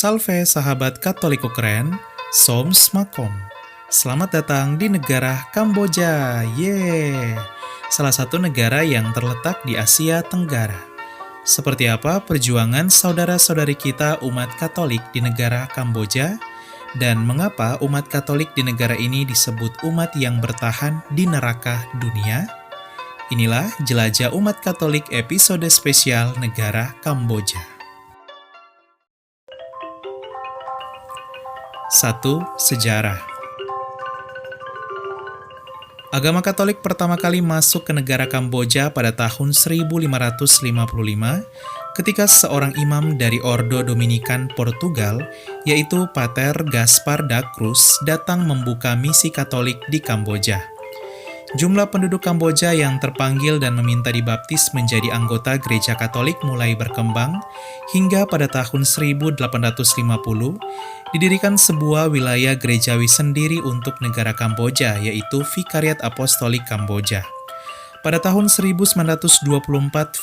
Salve sahabat Katoliko keren, Soms Makom. Selamat datang di negara Kamboja. Yeay! Salah satu negara yang terletak di Asia Tenggara. Seperti apa perjuangan saudara-saudari kita umat Katolik di negara Kamboja? Dan mengapa umat Katolik di negara ini disebut umat yang bertahan di neraka dunia? Inilah Jelajah Umat Katolik episode spesial negara Kamboja. 1. Sejarah. Agama Katolik pertama kali masuk ke negara Kamboja pada tahun 1555 ketika seorang imam dari Ordo Dominikan Portugal, yaitu Pater Gaspar da Cruz, datang membuka misi Katolik di Kamboja. Jumlah penduduk Kamboja yang terpanggil dan meminta dibaptis menjadi anggota gereja Katolik mulai berkembang, hingga pada tahun 1850 didirikan sebuah wilayah gerejawi sendiri untuk negara Kamboja, yaitu Vikariat Apostolik Kamboja. Pada tahun 1924,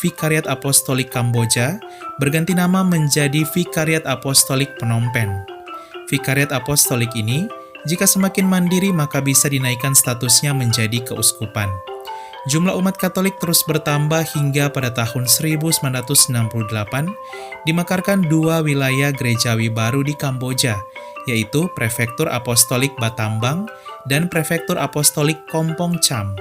Vikariat Apostolik Kamboja berganti nama menjadi Vikariat Apostolik Phnom Penh. Vikariat Apostolik ini, jika semakin mandiri maka bisa dinaikkan statusnya menjadi keuskupan. Jumlah umat Katolik terus bertambah hingga pada tahun 1968 dimekarkan dua wilayah gerejawi baru di Kamboja, yaitu Prefektur Apostolik Battambang dan Prefektur Apostolik Kompong Cham.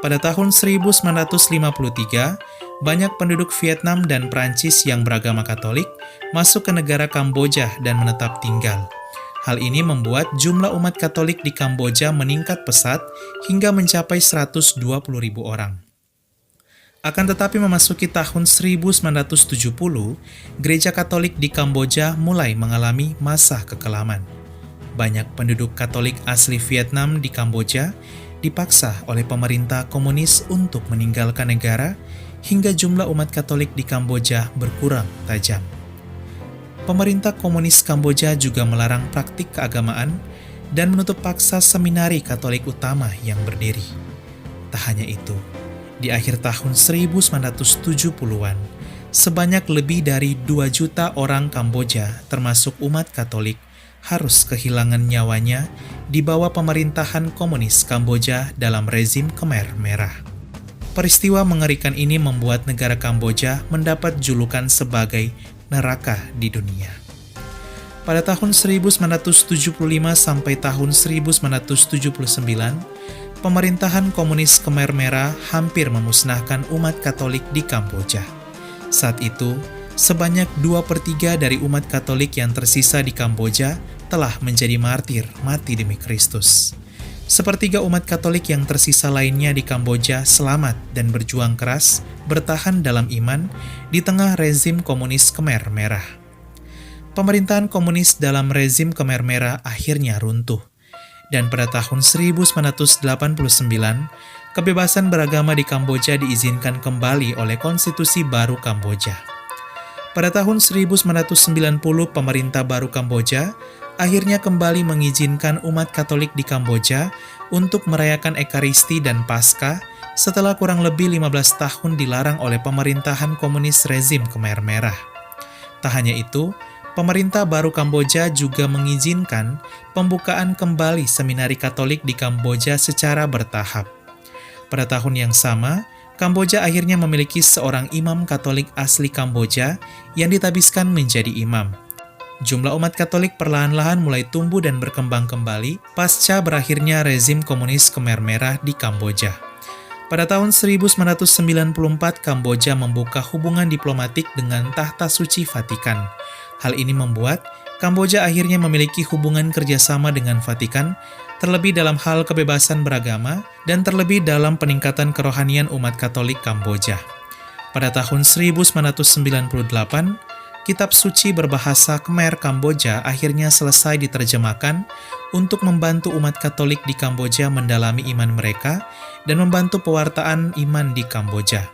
Pada tahun 1953, banyak penduduk Vietnam dan Prancis yang beragama Katolik masuk ke negara Kamboja dan menetap tinggal. Hal ini membuat jumlah umat Katolik di Kamboja meningkat pesat hingga mencapai 120.000 orang. Akan tetapi memasuki tahun 1970, gereja Katolik di Kamboja mulai mengalami masa kekelaman. Banyak penduduk Katolik asli Vietnam di Kamboja dipaksa oleh pemerintah komunis untuk meninggalkan negara hingga jumlah umat Katolik di Kamboja berkurang tajam. Pemerintah komunis Kamboja juga melarang praktik keagamaan dan menutup paksa seminari Katolik utama yang berdiri. Tak hanya itu, di akhir tahun 1970-an, sebanyak lebih dari 2 juta orang Kamboja, termasuk umat Katolik, harus kehilangan nyawanya di bawah pemerintahan komunis Kamboja dalam rezim Khmer Merah. Peristiwa mengerikan ini membuat negara Kamboja mendapat julukan sebagai neraka di dunia. Pada tahun 1975 sampai tahun 1979, pemerintahan komunis Khmer Merah hampir memusnahkan umat Katolik di Kamboja. Saat itu, sebanyak 2/3 dari umat Katolik yang tersisa di Kamboja telah menjadi martir mati demi Kristus. Sepertiga umat Katolik yang tersisa lainnya di Kamboja selamat dan berjuang keras bertahan dalam iman di tengah rezim komunis Khmer Merah. Pemerintahan komunis dalam rezim Khmer Merah akhirnya runtuh, dan pada tahun 1989, kebebasan beragama di Kamboja diizinkan kembali oleh konstitusi baru Kamboja. Pada tahun 1990, pemerintah baru Kamboja akhirnya kembali mengizinkan umat Katolik di Kamboja untuk merayakan Ekaristi dan Paskah setelah kurang lebih 15 tahun dilarang oleh pemerintahan komunis rezim Khmer Merah. Tak hanya itu, pemerintah baru Kamboja juga mengizinkan pembukaan kembali seminari Katolik di Kamboja secara bertahap. Pada tahun yang sama, Kamboja akhirnya memiliki seorang imam Katolik asli Kamboja yang ditabiskan menjadi imam. Jumlah umat Katolik perlahan-lahan mulai tumbuh dan berkembang kembali pasca berakhirnya rezim komunis Khmer Merah di Kamboja. Pada tahun 1994, Kamboja membuka hubungan diplomatik dengan Tahta Suci Vatikan. Hal ini membuat Kamboja akhirnya memiliki hubungan kerjasama dengan Vatikan, terlebih dalam hal kebebasan beragama dan terlebih dalam peningkatan kerohanian umat Katolik Kamboja. Pada tahun 1998, Kitab suci berbahasa Khmer Kamboja akhirnya selesai diterjemahkan untuk membantu umat Katolik di Kamboja mendalami iman mereka dan membantu pewartaan iman di Kamboja.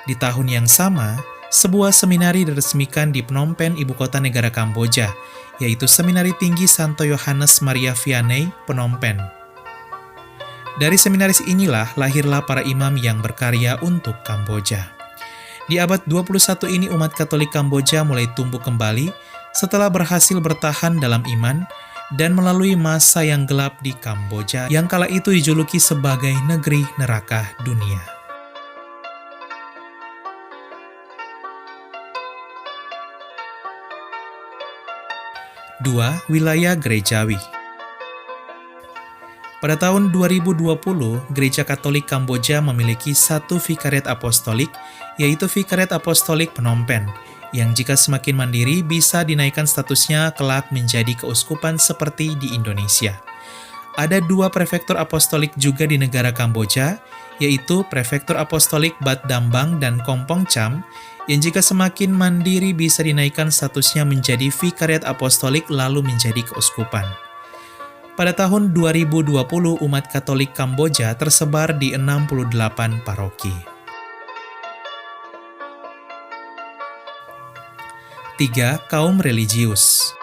Di tahun yang sama, sebuah seminari diresmikan di Phnom Penh, ibu kota negara Kamboja, yaitu Seminari Tinggi Santo Yohanes Maria Vianney, Phnom Penh. Dari seminaris inilah lahirlah para imam yang berkarya untuk Kamboja. Di abad 21 ini umat Katolik Kamboja mulai tumbuh kembali Setelah berhasil bertahan dalam iman dan melalui masa yang gelap di Kamboja yang kala itu dijuluki sebagai negeri neraka dunia. Dua, wilayah gerejawi. Pada tahun 2020, Gereja Katolik Kamboja memiliki satu vikariat apostolik, yaitu Vikariat Apostolik Phnom Penh, yang jika semakin mandiri bisa dinaikkan statusnya kelak menjadi keuskupan seperti di Indonesia. Ada dua prefektur apostolik juga di negara Kamboja, yaitu Prefektur Apostolik Bat Dambang dan Kompong Cham, yang jika semakin mandiri bisa dinaikkan statusnya menjadi Vikariat Apostolik lalu menjadi keuskupan. Pada tahun 2020, umat Katolik Kamboja tersebar di 68 paroki. 3. Kaum religius.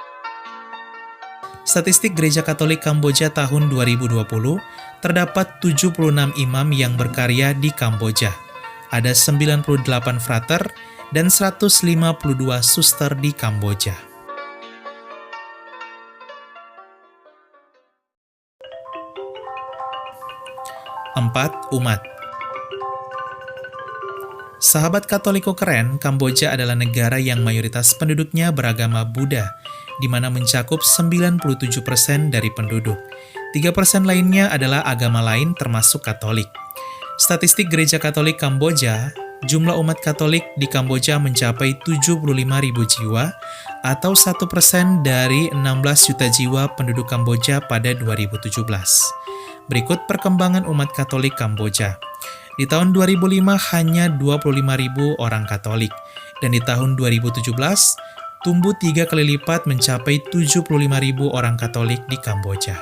Statistik Gereja Katolik Kamboja tahun 2020, terdapat 76 imam yang berkarya di Kamboja. Ada 98 frater dan 152 suster di Kamboja. 4. Umat. Sahabat Katoliko keren, Kamboja adalah negara yang mayoritas penduduknya beragama Buddha, di mana mencakup 97% dari penduduk. 3% lainnya adalah agama lain termasuk Katolik. Statistik Gereja Katolik Kamboja, jumlah umat Katolik di Kamboja mencapai 75.000 jiwa, atau 1% dari 16 juta jiwa penduduk Kamboja pada 2017. Berikut perkembangan umat Katolik Kamboja. Di tahun 2005 hanya 25.000 orang Katolik, dan di tahun 2017 tumbuh 3 kali lipat mencapai 75.000 orang Katolik di Kamboja.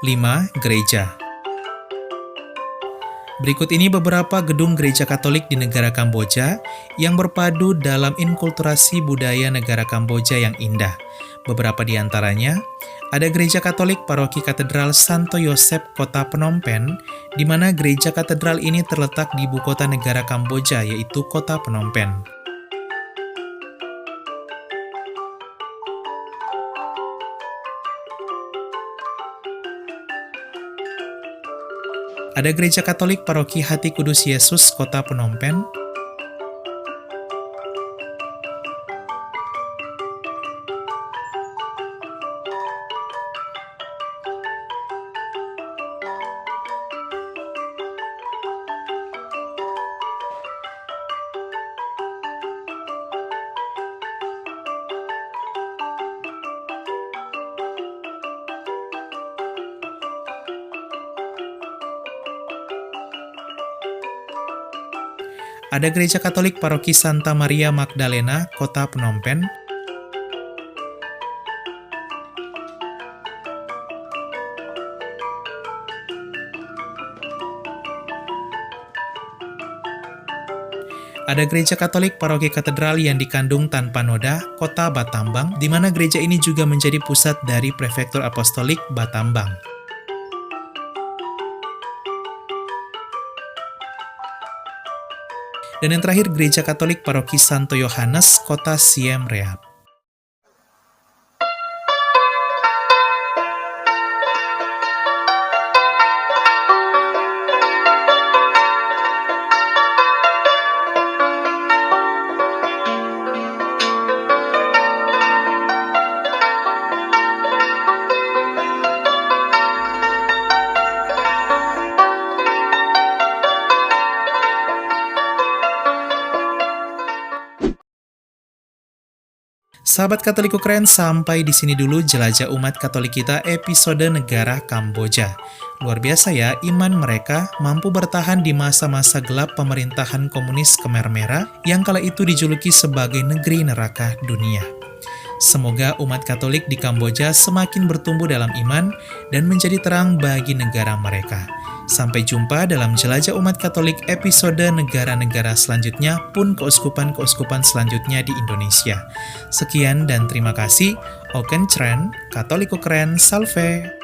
5. Gereja. Berikut ini beberapa gedung gereja Katolik di negara Kamboja yang berpadu dalam inkulturasi budaya negara Kamboja yang indah. Beberapa di antaranya, ada Gereja Katolik Paroki Katedral Santo Yosep Kota Phnom Penh, di mana gereja katedral ini terletak di ibu kota negara Kamboja, yaitu Kota Phnom Penh. Ada Gereja Katolik Paroki Hati Kudus Yesus Kota Phnom Penh. Ada Gereja Katolik Paroki Santa Maria Magdalena, Kota Phnom Penh. Ada Gereja Katolik Paroki Katedral yang dikandung tanpa noda, Kota Batambang, di mana gereja ini juga menjadi pusat dari Prefektur Apostolik Batambang. Dan yang terakhir, Gereja Katolik Paroki Santo Yohanes, Kota Siem Reap. Sahabat Katoliko keren, sampai di sini dulu jelajah umat Katolik kita episode negara Kamboja. Luar biasa ya, iman mereka mampu bertahan di masa-masa gelap pemerintahan komunis Khmer Merah yang kala itu dijuluki sebagai negeri neraka dunia. Semoga umat Katolik di Kamboja semakin bertumbuh dalam iman dan menjadi terang bagi negara mereka. Sampai jumpa dalam Jelajah Umat Katolik episode negara-negara selanjutnya pun keuskupan-keuskupan selanjutnya di Indonesia. Sekian dan terima kasih. Oken Tren, Katoliko Keren, Salve!